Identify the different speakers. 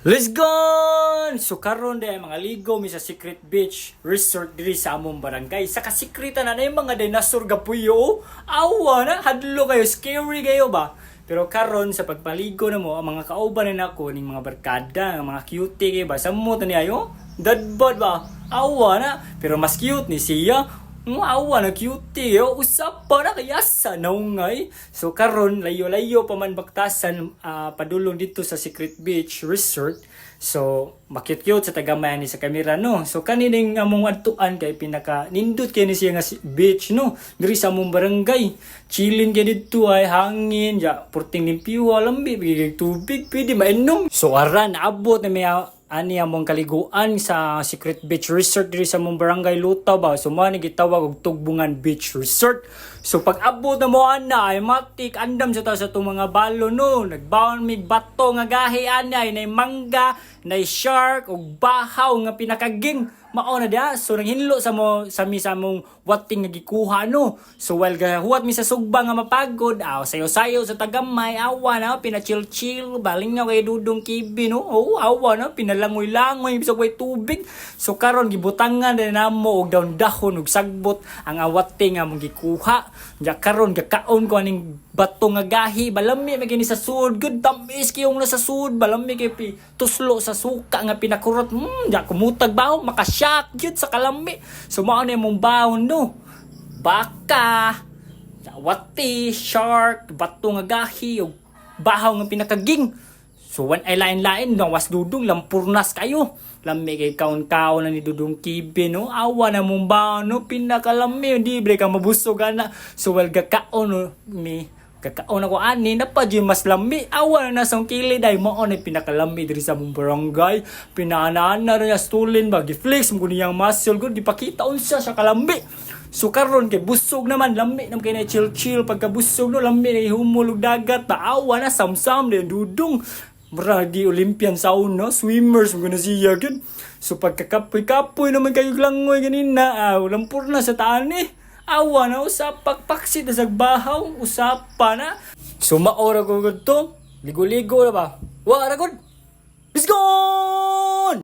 Speaker 1: Let's go! So karon day mga ligo mi sa Secret Beach Resort diri sa among barangay. Sa kasikretan na yung mga dinosaur gapuyo. Awa na, hadlo kayo, scary kayo ba? Pero karon sa pagpaligo na mo, ang mga kauban na nako ning mga barkada, ang mga cutie kayo ba? Sa mo tani ayo? Dadbad ba? Awa na, pero mas cute ni siya. Awa na cutie yo, usap pa na kaya sa naungay. So karon layo-layo pa man baktasan padulong dito sa Secret Beach Resort. So makit-cute sa tagamay ni sa kamera no. So kanining among adtuan kay pinaka nindot kay ni siya nga beach no. Diri sa among barangay. Chilling kay dito ay hangin, ja purting limpyo, lambi bigay tubig, pwede mainom. So aran abot na may ani among kaliguan sa Secret Beach Resort diri sa mong barangay Lutaw ba. So man gitawag og Tugbungan Beach Resort. So pag abot na mo ana ay matik andam sa ta sa tong mga balo no. Nagbaon mig bato nga gahi ana ay nay mangga, nay shark ug bahaw nga pinakaging mao na dia. So nanghinlo sa mo sa mi sa mong wating nga gikuha no. So while gahuwat mi sa sugba nga mapagod, sayo-sayo sa tagamay, awa na pina-chill-chill, baling nga kay Dudong Kibi no. Oh, awa na pinalangoy-langoy bisag way tubig. So karon gibutangan na namo og daon-dahon ug sagbot ang awate nga mong gikuha. Ya karon gakaon ko aning bato nga gahi, balami magini sa sud, good tamis kayong na sa sud, balami kay tuslo sa suka nga pinakurot. Ya kumutag bawo makasyak jud sa kalami. So mao na mong baon no. Baka, wati, shark, bato nga gahi ug bahaw nga pinakaging. So when ay lain-lain no was Dudong lampurnas kayo. Lami kay kaon-kaon na ni Dudong Kibi no. Awa na mong baon no, pinakalami di bre ka mabusog ana. So well gakaon no, kakaon ako ani na pa di mas lami. Awa na nasang kilid ay mao na pinakalami diri sa mong barangay. Pinaanaan na rin stulin ba giflex mo niyang muscle good gipakita unsa sa kalami. So karon kay busog naman lami nam kay na chill pagka busog no lami na humulog dagat taawa na samsam din Dudong. Mura di Olympian sauna, swimmers mo na siya gud. So pagkakapoy-kapoy naman kayo langoy ganina, lampur na sa tani. Awa na usap pakpaksit na sa bahaw, usapa na. So maora ko gud to, ligo-ligo na ba? Wa ra gud. Let's go!